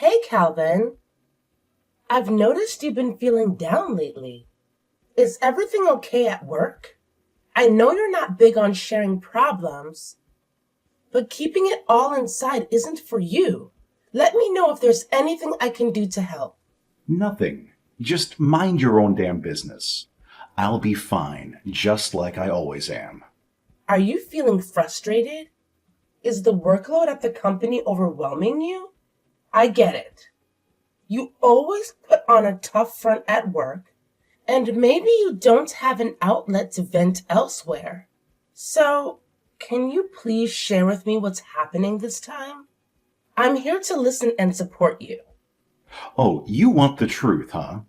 Hey, Calvin. I've noticed you've been feeling down lately. Is everything okay at work? I know you're not big on sharing problems, but keeping it all inside isn't for you. Let me know if there's anything I can do to help. Nothing. Just mind your own damn business. I'll be fine, just like I always am. Are you feeling frustrated? Is the workload at the company overwhelming you? I get it. You always put on a tough front at work, and maybe you don't have an outlet to vent elsewhere. So, can you please share with me what's happening this time? I'm here to listen and support you. Oh, you want the truth, huh?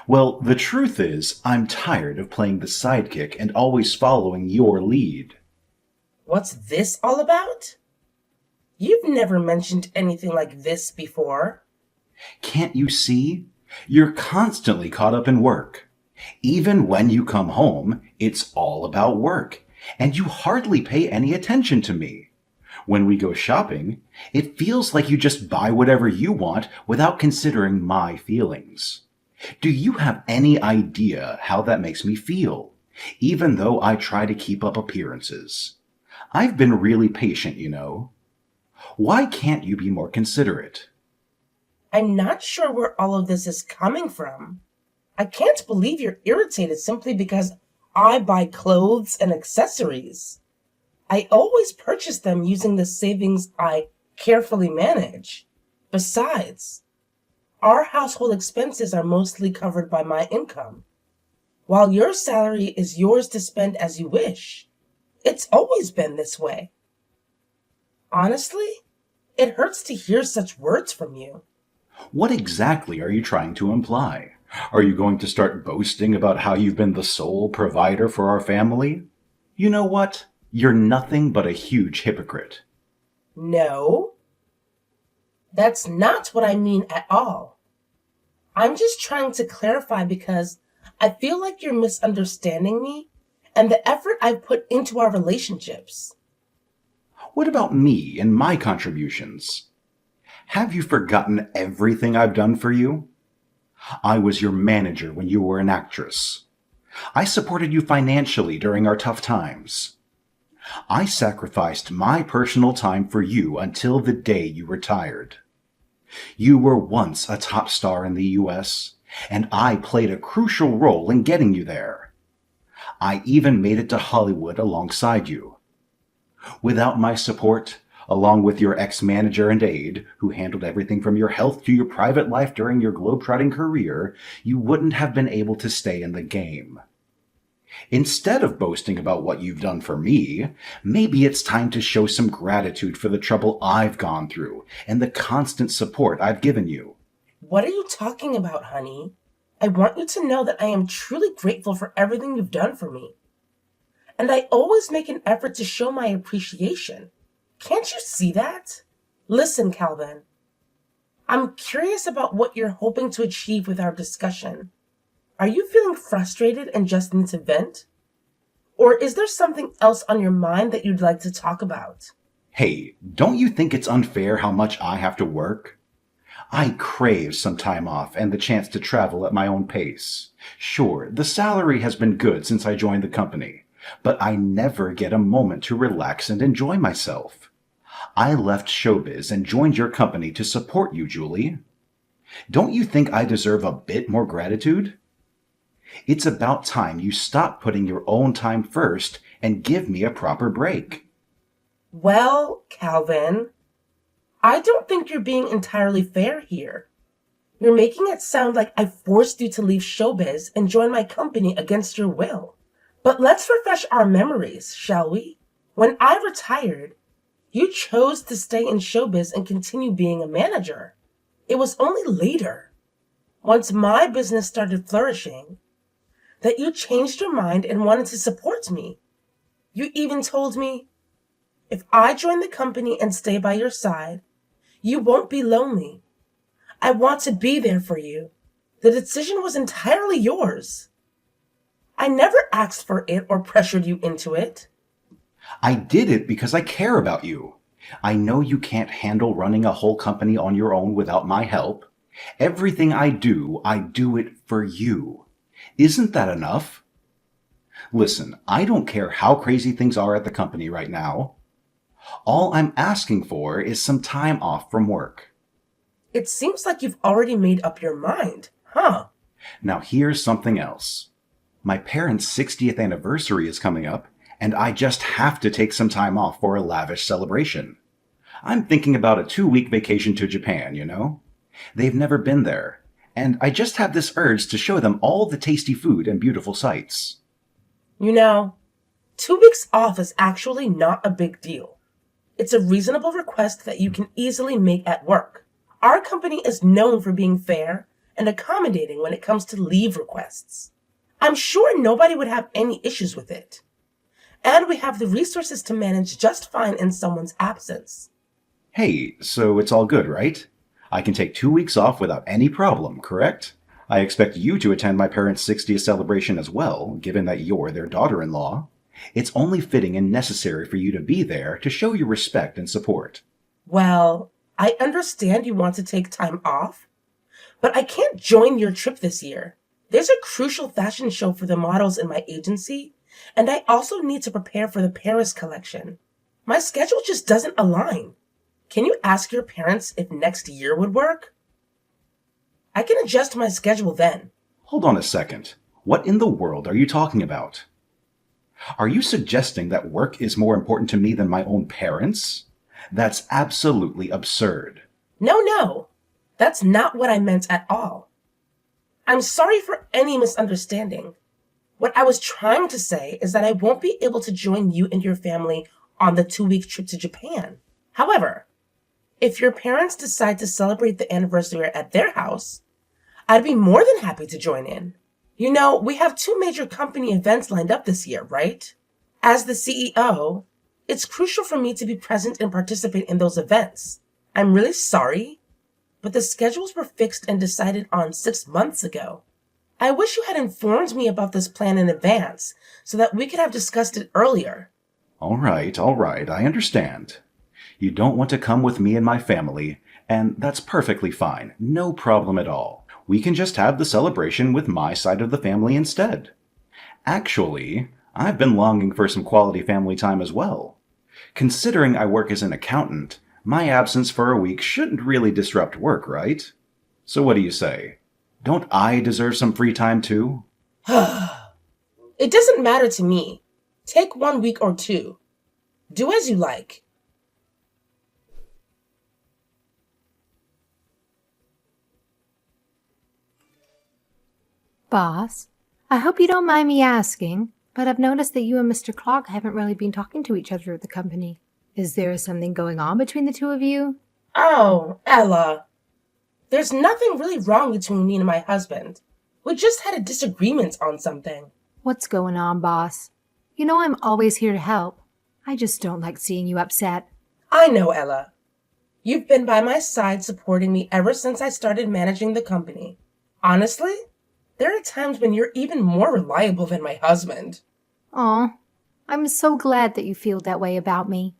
Well, the truth is, I'm tired of playing the sidekick and always following your lead. What's this all about? You've never mentioned anything like this before. Can't you see? You're constantly caught up in work. Even when you come home, it's all about work, and you hardly pay any attention to me. When we go shopping, it feels like you just buy whatever you want without considering my feelings. Do you have any idea how that makes me feel, even though I try to keep up appearances? I've been really patient, you know. Why can't you be more considerate? I'm not sure where all of this is coming from. I can't believe you're irritated simply because I buy clothes and accessories. I always purchase them using the savings I carefully manage. Besides, our household expenses are mostly covered by my income, while your salary is yours to spend as you wish. It's always been this way. Honestly, it hurts to hear such words from you. What exactly are you trying to imply? Are you going to start boasting about how you've been the sole provider for our family? You know what? You're nothing but a huge hypocrite. No, that's not what I mean at all. I'm just trying to clarify because I feel like you're misunderstanding me and the effort I've put into our relationships. What about me and my contributions? Have you forgotten everything I've done for you? I was your manager when you were an actress. I supported you financially during our tough times. I sacrificed my personal time for you until the day you retired. You were once a top star in the US, and I played a crucial role in getting you there. I even made it to Hollywood alongside you. Without my support, along with your ex-manager and aide, who handled everything from your health to your private life during your globetrotting career, you wouldn't have been able to stay in the game. Instead of boasting about what you've done for me, maybe it's time to show some gratitude for the trouble I've gone through and the constant support I've given you. What are you talking about, honey? I want you to know that I am truly grateful for everything you've done for me. And I always make an effort to show my appreciation. Can't you see that? Listen, Calvin. I'm curious about what you're hoping to achieve with our discussion. Are you feeling frustrated and just need to vent? Or is there something else on your mind that you'd like to talk about? Hey, don't you think it's unfair how much I have to work? I crave some time off and the chance to travel at my own pace. Sure, the salary has been good since I joined the company, but I never get a moment to relax and enjoy myself. I left showbiz and joined your company to support you, Julie. Don't you think I deserve a bit more gratitude? It's about time you stop putting your own time first and give me a proper break. Well, Calvin, I don't think you're being entirely fair here. You're making it sound like I forced you to leave showbiz and join my company against your will. But let's refresh our memories, shall we? When I retired, you chose to stay in showbiz and continue being a manager. It was only later, once my business started flourishing, that you changed your mind and wanted to support me. You even told me, if I join the company and stay by your side, you won't be lonely. I want to be there for you. The decision was entirely yours. I never asked for it or pressured you into it. I did it because I care about you. I know you can't handle running a whole company on your own without my help. Everything I do it for you. Isn't that enough? Listen, I don't care how crazy things are at the company right now. All I'm asking for is some time off from work. It seems like you've already made up your mind, huh? Now here's something else. My parents' 60th anniversary is coming up, and I just have to take some time off for a lavish celebration. I'm thinking about a 2-week vacation to Japan, you know? They've never been there, and I just have this urge to show them all the tasty food and beautiful sights. You know, 2 weeks off is actually not a big deal. It's a reasonable request that you can easily make at work. Our company is known for being fair and accommodating when it comes to leave requests. I'm sure nobody would have any issues with it. And we have the resources to manage just fine in someone's absence. Hey, so it's all good, right? I can take 2 weeks off without any problem, correct? I expect you to attend my parents' 60th celebration as well, given that you're their daughter-in-law. It's only fitting and necessary for you to be there to show your respect and support. Well, I understand you want to take time off, but I can't join your trip this year. There's a crucial fashion show for the models in my agency, and I also need to prepare for the Paris collection. My schedule just doesn't align. Can you ask your parents if next year would work? I can adjust my schedule then. Hold on a second. What in the world are you talking about? Are you suggesting that work is more important to me than my own parents? That's absolutely absurd. No. That's not what I meant at all. I'm sorry for any misunderstanding. What I was trying to say is that I won't be able to join you and your family on the 2-week trip to Japan. However, if your parents decide to celebrate the anniversary at their house, I'd be more than happy to join in. You know, we have 2 major company events lined up this year, right? As the CEO, it's crucial for me to be present and participate in those events. I'm really sorry, but the schedules were fixed and decided on 6 months ago. I wish you had informed me about this plan in advance so that we could have discussed it earlier. All right, I understand. You don't want to come with me and my family, and that's perfectly fine. No problem at all. We can just have the celebration with my side of the family instead. Actually, I've been longing for some quality family time as well. Considering I work as an accountant, my absence for a week shouldn't really disrupt work, right? So what do you say? Don't I deserve some free time too? It doesn't matter to me. Take 1 week or 2. Do as you like. Boss, I hope you don't mind me asking, but I've noticed that you and Mr. Clark haven't really been talking to each other at the company. Is there something going on between the two of you? Oh, Ella. There's nothing really wrong between me and my husband. We just had a disagreement on something. What's going on, boss? You know I'm always here to help. I just don't like seeing you upset. I know, Ella. You've been by my side supporting me ever since I started managing the company. Honestly, there are times when you're even more reliable than my husband. Aw, I'm so glad that you feel that way about me.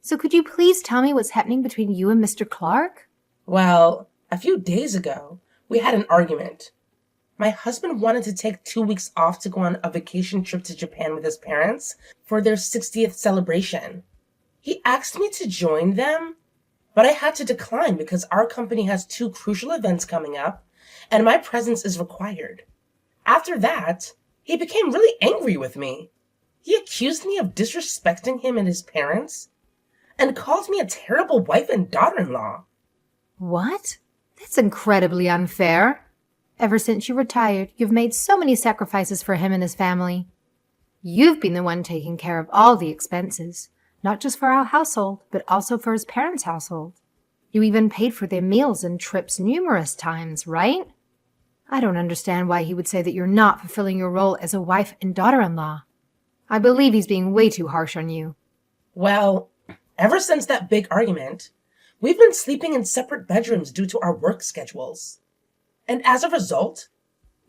So could you please tell me what's happening between you and Mr. Clark? Well, a few days ago, we had an argument. My husband wanted to take 2 weeks off to go on a vacation trip to Japan with his parents for their 60th celebration. He asked me to join them, but I had to decline because our company has 2 crucial events coming up, and my presence is required. After that, he became really angry with me. He accused me of disrespecting him and his parents, and called me a terrible wife and daughter-in-law. What? That's incredibly unfair. Ever since you retired, you've made so many sacrifices for him and his family. You've been the one taking care of all the expenses, not just for our household, but also for his parents' household. You even paid for their meals and trips numerous times, right? I don't understand why he would say that you're not fulfilling your role as a wife and daughter-in-law. I believe he's being way too harsh on you. Well, ever since that big argument, we've been sleeping in separate bedrooms due to our work schedules. And as a result,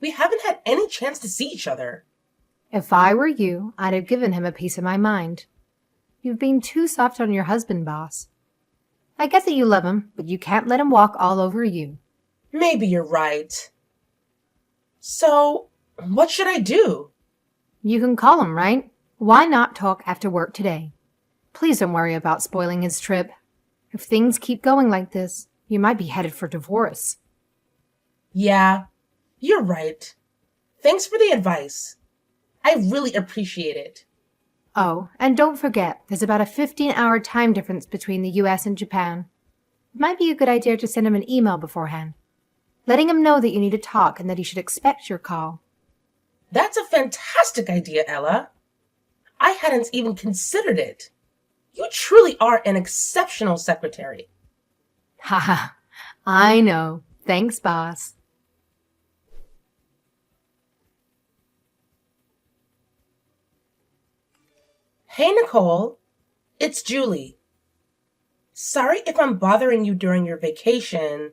we haven't had any chance to see each other. If I were you, I'd have given him a piece of my mind. You've been too soft on your husband, boss. I get that you love him, but you can't let him walk all over you. Maybe you're right. So, what should I do? You can call him, right? Why not talk after work today? Please don't worry about spoiling his trip. If things keep going like this, you might be headed for divorce. Yeah, you're right. Thanks for the advice. I really appreciate it. Oh, and don't forget, there's about a 15-hour time difference between the US and Japan. It might be a good idea to send him an email beforehand, letting him know that you need to talk and that he should expect your call. That's a fantastic idea, Ella. I hadn't even considered it. You truly are an exceptional secretary. Haha, I know. Thanks, boss. Hey, Nicole. It's Julie. Sorry if I'm bothering you during your vacation,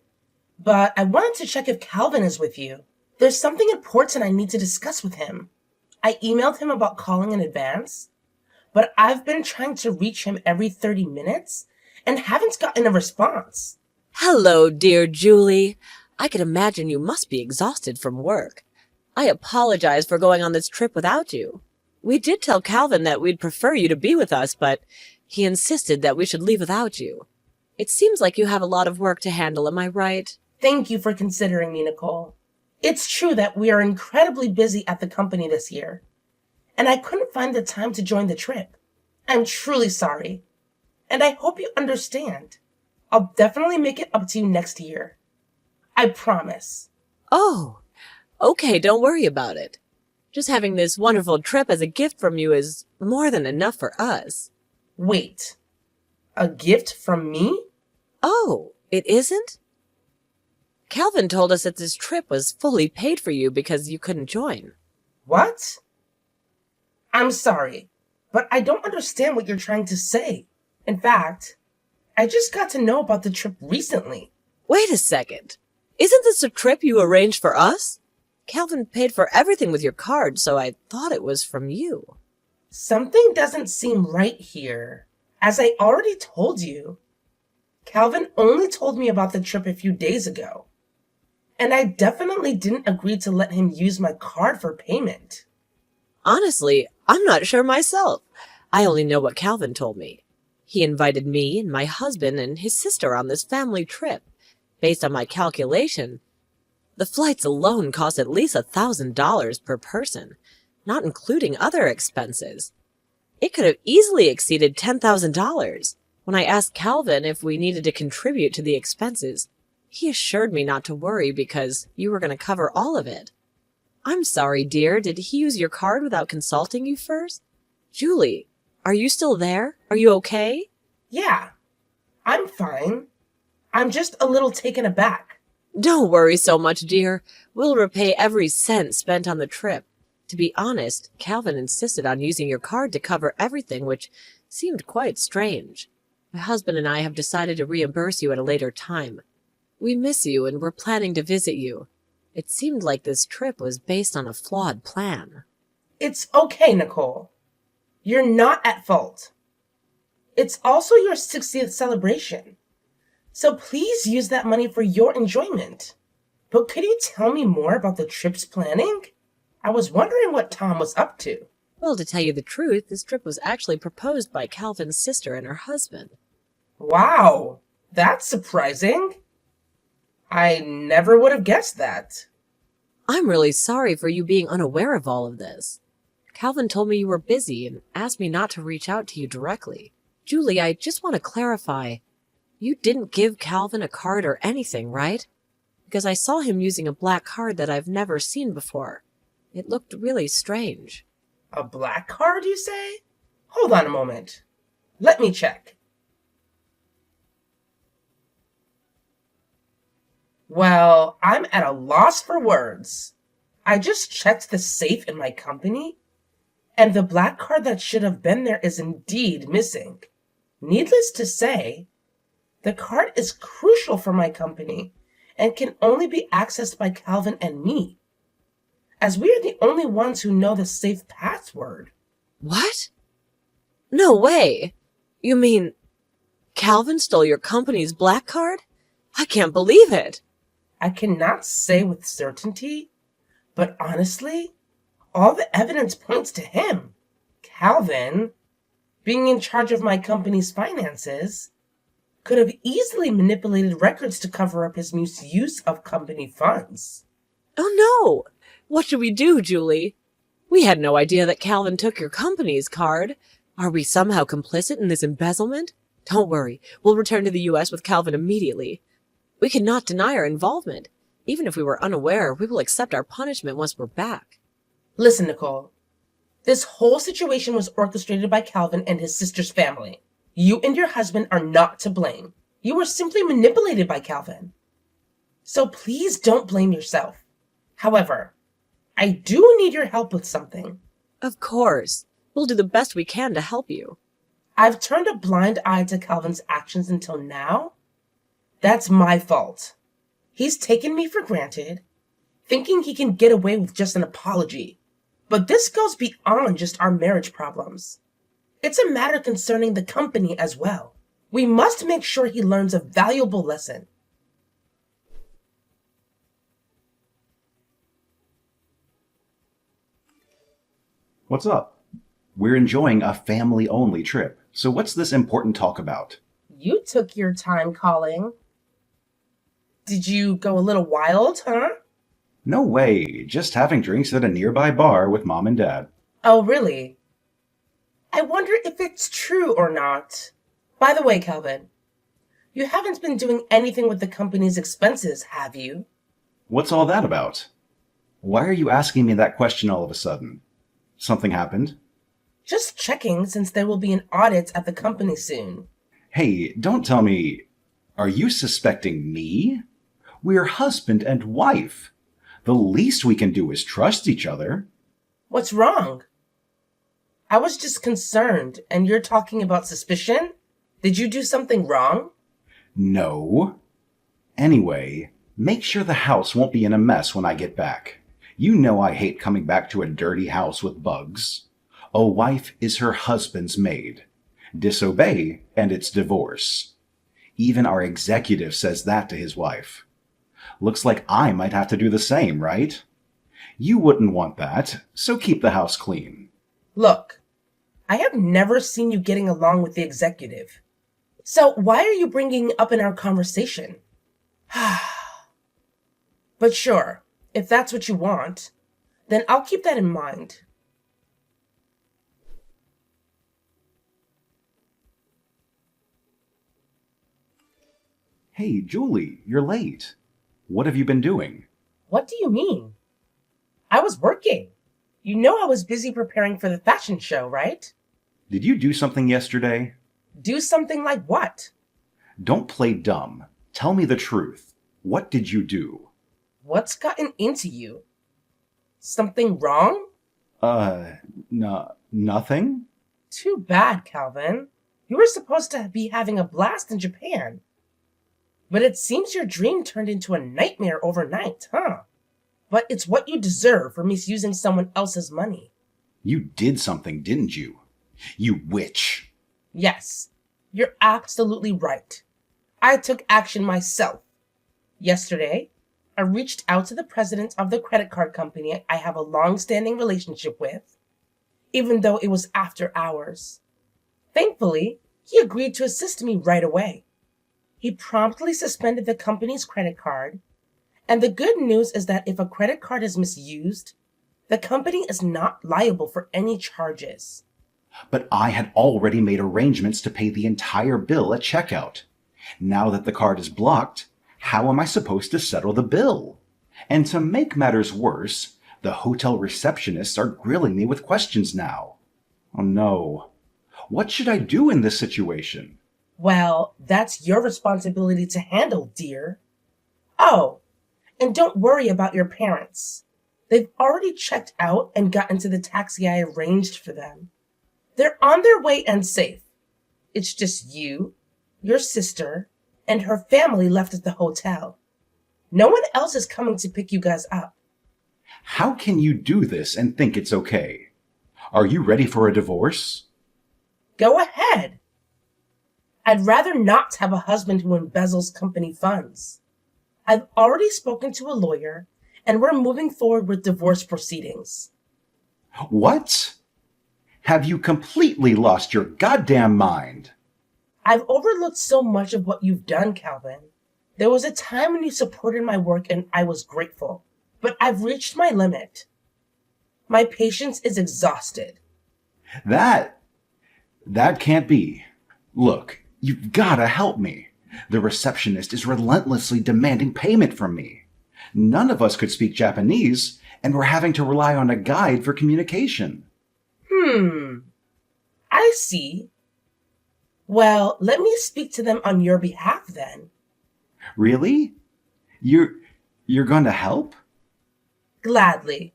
but I wanted to check if Calvin is with you. There's something important I need to discuss with him. I emailed him about calling in advance, but I've been trying to reach him every 30 minutes and haven't gotten a response. Hello, dear Julie. I can imagine you must be exhausted from work. I apologize for going on this trip without you. We did tell Calvin that we'd prefer you to be with us, but he insisted that we should leave without you. It seems like you have a lot of work to handle, am I right? Thank you for considering me, Nicole. It's true that we are incredibly busy at the company this year, and I couldn't find the time to join the trip. I'm truly sorry, and I hope you understand. I'll definitely make it up to you next year. I promise. Oh, okay, don't worry about it. Just having this wonderful trip as a gift from you is more than enough for us. Wait, a gift from me? Oh, it isn't? Calvin told us that this trip was fully paid for you because you couldn't join. What? I'm sorry, but I don't understand what you're trying to say. In fact, I just got to know about the trip recently. Wait a second. Isn't this a trip you arranged for us? Calvin paid for everything with your card, so I thought it was from you. Something doesn't seem right here. As I already told you, Calvin only told me about the trip a few days ago. And I definitely didn't agree to let him use my card for payment. Honestly, I'm not sure myself. I only know what Calvin told me. He invited me and my husband and his sister on this family trip. Based on my calculation, the flights alone cost at least $1,000 per person, not including other expenses. It could have easily exceeded $10,000. When I asked Calvin if we needed to contribute to the expenses, he assured me not to worry because you were going to cover all of it. I'm sorry, dear. Did he use your card without consulting you first? Julie, are you still there? Are you okay? Yeah, I'm fine. I'm just a little taken aback. Don't worry so much, dear. We'll repay every cent spent on the trip. To be honest, Calvin insisted on using your card to cover everything, which seemed quite strange. My husband and I have decided to reimburse you at a later time. We miss you and we're planning to visit you. It seemed like this trip was based on a flawed plan. It's okay, Nicole. You're not at fault. It's also your 60th celebration. So please use that money for your enjoyment. But could you tell me more about the trip's planning? I was wondering what Tom was up to. Well, to tell you the truth, this trip was actually proposed by Calvin's sister and her husband. Wow, that's surprising. I never would have guessed that. I'm really sorry for you being unaware of all of this. Calvin told me you were busy and asked me not to reach out to you directly. Julie, I just want to clarify. You didn't give Calvin a card or anything, right? Because I saw him using a black card that I've never seen before. It looked really strange. A black card, you say? Hold on a moment. Let me check. Well, I'm at a loss for words. I just checked the safe in my company, and the black card that should have been there is indeed missing. Needless to say, the card is crucial for my company and can only be accessed by Calvin and me, as we are the only ones who know the safe password. What? No way! You mean Calvin stole your company's black card? I can't believe it. I cannot say with certainty, but honestly, all the evidence points to him. Calvin, being in charge of my company's finances, could have easily manipulated records to cover up his misuse of company funds. Oh no! What should we do, Julie? We had no idea that Calvin took your company's card. Are we somehow complicit in this embezzlement? Don't worry, we'll return to the U.S. with Calvin immediately. We cannot deny our involvement. Even if we were unaware, we will accept our punishment once we're back. Listen, Nicole. This whole situation was orchestrated by Calvin and his sister's family. You and your husband are not to blame. You were simply manipulated by Calvin. So please don't blame yourself. However, I do need your help with something. Of course. We'll do the best we can to help you. I've turned a blind eye to Calvin's actions until now. That's my fault. He's taken me for granted, thinking he can get away with just an apology. But this goes beyond just our marriage problems. It's a matter concerning the company as well. We must make sure he learns a valuable lesson. What's up? We're enjoying a family-only trip, so what's this important talk about? You took your time calling. Did you go a little wild, huh? No way, just having drinks at a nearby bar with Mom and Dad. Oh, really? I wonder if it's true or not. By the way, Calvin, you haven't been doing anything with the company's expenses, have you? What's all that about? Why are you asking me that question all of a sudden? Something happened? Just checking, since there will be an audit at the company soon. Hey, don't tell me... Are you suspecting me? We're husband and wife. The least we can do is trust each other. What's wrong? I was just concerned, and you're talking about suspicion? Did you do something wrong? No. Anyway, make sure the house won't be in a mess when I get back. You know I hate coming back to a dirty house with bugs. A wife is her husband's maid. Disobey, and it's divorce. Even our executive says that to his wife. Looks like I might have to do the same, right? You wouldn't want that, so keep the house clean. Look, I have never seen you getting along with the executive. So why are you bringing it up in our conversation? But sure, if that's what you want, then I'll keep that in mind. Hey, Julie, you're late. What have you been doing? What do you mean? I was working. You know I was busy preparing for the fashion show, right? Did you do something yesterday? Do something like what? Don't play dumb. Tell me the truth. What did you do? What's gotten into you? Something wrong? Nothing? Too bad, Calvin. You were supposed to be having a blast in Japan. But it seems your dream turned into a nightmare overnight, huh? But it's what you deserve for misusing someone else's money. You did something, didn't you? You witch. Yes, you're absolutely right. I took action myself. Yesterday, I reached out to the president of the credit card company I have a long-standing relationship with, even though it was after hours. Thankfully, he agreed to assist me right away. He promptly suspended the company's credit card, and the good news is that if a credit card is misused, the company is not liable for any charges. But I had already made arrangements to pay the entire bill at checkout. Now that the card is blocked, how am I supposed to settle the bill? And to make matters worse, the hotel receptionists are grilling me with questions now. Oh no. What should I do in this situation? Well, that's your responsibility to handle, dear. Oh, and don't worry about your parents. They've already checked out and got into the taxi I arranged for them. They're on their way and safe. It's just you, your sister, and her family left at the hotel. No one else is coming to pick you guys up. How can you do this and think it's okay? Are you ready for a divorce? Go ahead. I'd rather not have a husband who embezzles company funds. I've already spoken to a lawyer, and we're moving forward with divorce proceedings. What? Have you completely lost your goddamn mind? I've overlooked so much of what you've done, Calvin. There was a time when you supported my work and I was grateful, but I've reached my limit. My patience is exhausted. That can't be. Look, you've gotta help me. The receptionist is relentlessly demanding payment from me. None of us could speak Japanese, and we're having to rely on a guide for communication. I see. Well, let me speak to them on your behalf then. Really? You're going to help? Gladly.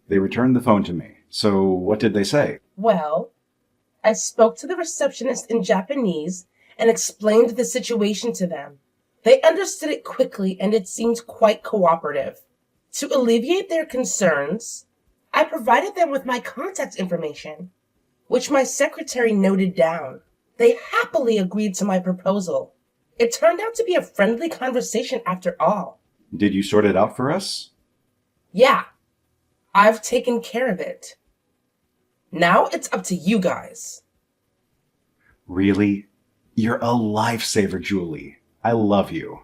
They returned the phone to me. So what did they say? Well, I spoke to the receptionist in Japanese and explained the situation to them. They understood it quickly and it seemed quite cooperative. To alleviate their concerns, I provided them with my contact information, which my secretary noted down. They happily agreed to my proposal. It turned out to be a friendly conversation after all. Did you sort it out for us? Yeah, I've taken care of it. Now it's up to you guys. Really? You're a lifesaver, Julie. I love you.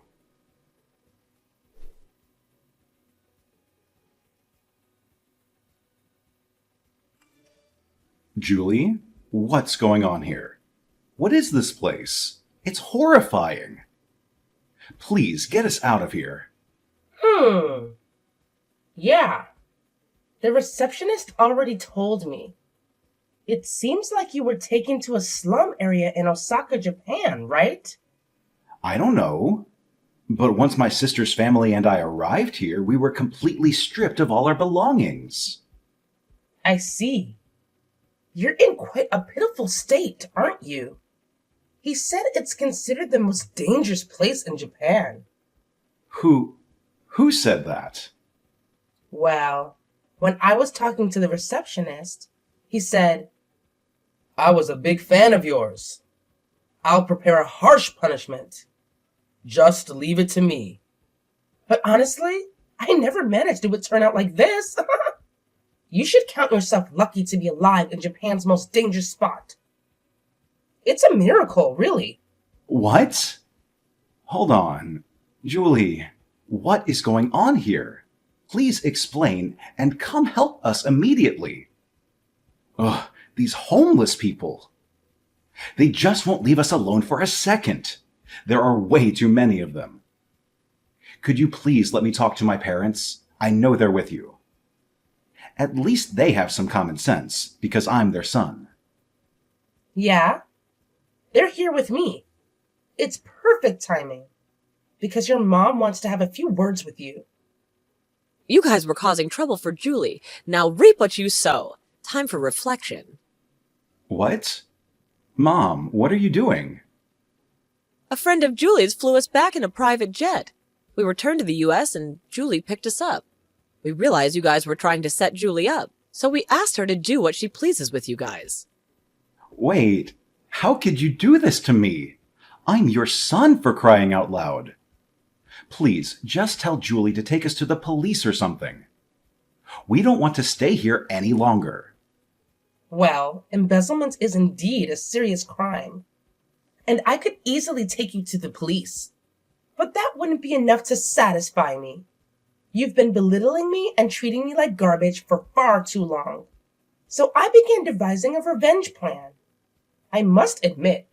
Julie, what's going on here? What is this place? It's horrifying. Please, get us out of here. Yeah. The receptionist already told me. It seems like you were taken to a slum area in Osaka, Japan, right? I don't know. But once my sister's family and I arrived here, we were completely stripped of all our belongings. I see. You're in quite a pitiful state, aren't you? He said it's considered the most dangerous place in Japan. Who said that? Well, when I was talking to the receptionist, he said, I was a big fan of yours. I'll prepare a harsh punishment. Just leave it to me. But honestly, I never managed it would turn out like this. You should count yourself lucky to be alive in Japan's most dangerous spot. It's a miracle, really. What? Hold on. Julie, what is going on here? Please explain and come help us immediately. Ugh, these homeless people. They just won't leave us alone for a second. There are way too many of them. Could you please let me talk to my parents? I know they're with you. At least they have some common sense, because I'm their son. Yeah? They're here with me. It's perfect timing, because your mom wants to have a few words with you. You guys were causing trouble for Julie. Now reap what you sow. Time for reflection. What? Mom, what are you doing? A friend of Julie's flew us back in a private jet. We returned to the U.S. and Julie picked us up. We realized you guys were trying to set Julie up, so we asked her to do what she pleases with you guys. Wait, how could you do this to me? I'm your son, for crying out loud. Please, just tell Julie to take us to the police or something. We don't want to stay here any longer. Well, embezzlement is indeed a serious crime, and I could easily take you to the police. But that wouldn't be enough to satisfy me. You've been belittling me and treating me like garbage for far too long. So I began devising a revenge plan. I must admit,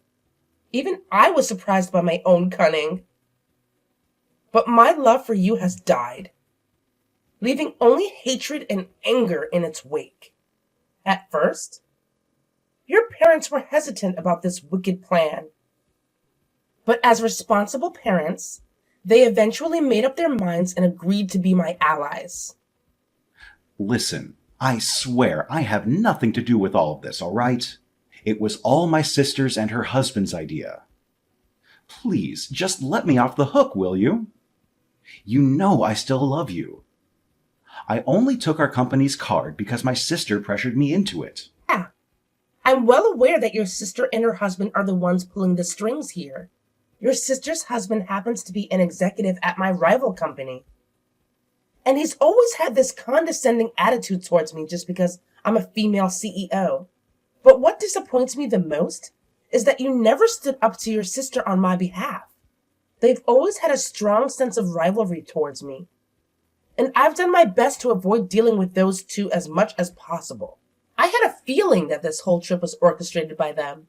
even I was surprised by my own cunning. But my love for you has died, leaving only hatred and anger in its wake. At first, your parents were hesitant about this wicked plan. But as responsible parents, they eventually made up their minds and agreed to be my allies. Listen, I swear I have nothing to do with all of this, all right? It was all my sister's and her husband's idea. Please, just let me off the hook, will you? You know I still love you. I only took our company's card because my sister pressured me into it. Yeah, I'm well aware that your sister and her husband are the ones pulling the strings here. Your sister's husband happens to be an executive at my rival company. And he's always had this condescending attitude towards me just because I'm a female CEO. But what disappoints me the most is that you never stood up to your sister on my behalf. They've always had a strong sense of rivalry towards me. And I've done my best to avoid dealing with those two as much as possible. I had a feeling that this whole trip was orchestrated by them.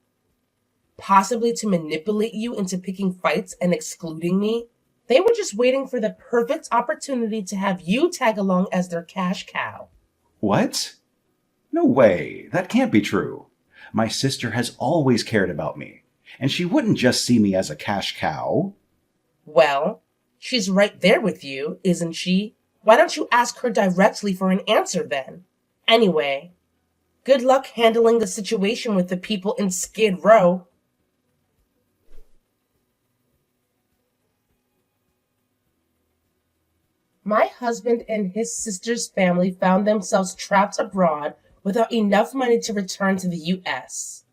Possibly to manipulate you into picking fights and excluding me. They were just waiting for the perfect opportunity to have you tag along as their cash cow. What? No way. That can't be true. My sister has always cared about me, and she wouldn't just see me as a cash cow. Well, she's right there with you, isn't she? Why don't you ask her directly for an answer then? Anyway, good luck handling the situation with the people in Skid Row. My husband and his sister's family found themselves trapped abroad without enough money to return to the U.S.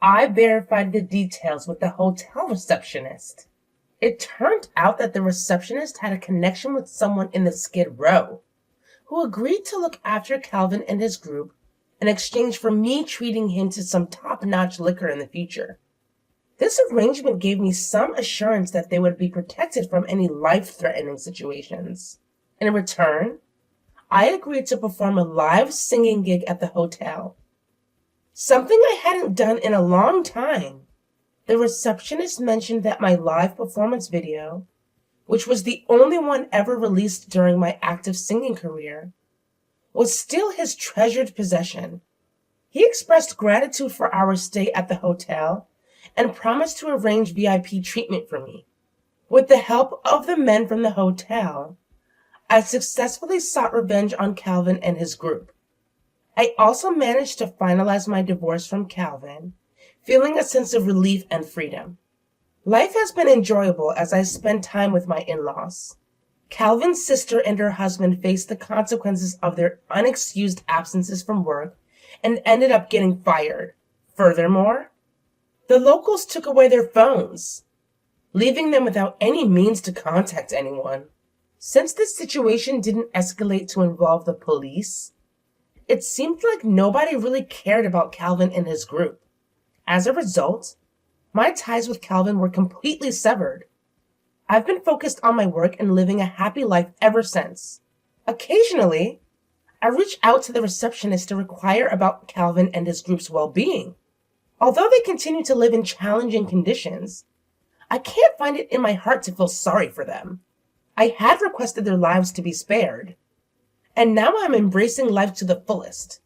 I verified the details with the hotel receptionist. It turned out that the receptionist had a connection with someone in the Skid Row, who agreed to look after Calvin and his group in exchange for me treating him to some top-notch liquor in the future. This arrangement gave me some assurance that they would be protected from any life-threatening situations. In return, I agreed to perform a live singing gig at the hotel. Something I hadn't done in a long time. The receptionist mentioned that my live performance video, which was the only one ever released during my active singing career, was still his treasured possession. He expressed gratitude for our stay at the hotel and promised to arrange VIP treatment for me. With the help of the men from the hotel, I successfully sought revenge on Calvin and his group. I also managed to finalize my divorce from Calvin, feeling a sense of relief and freedom. Life has been enjoyable as I spend time with my in-laws. Calvin's sister and her husband faced the consequences of their unexcused absences from work and ended up getting fired. Furthermore, the locals took away their phones, leaving them without any means to contact anyone. Since this situation didn't escalate to involve the police, it seemed like nobody really cared about Calvin and his group. As a result, my ties with Calvin were completely severed. I've been focused on my work and living a happy life ever since. Occasionally, I reach out to the receptionist to inquire about Calvin and his group's well-being. Although they continue to live in challenging conditions, I can't find it in my heart to feel sorry for them. I had requested their lives to be spared, and now I'm embracing life to the fullest.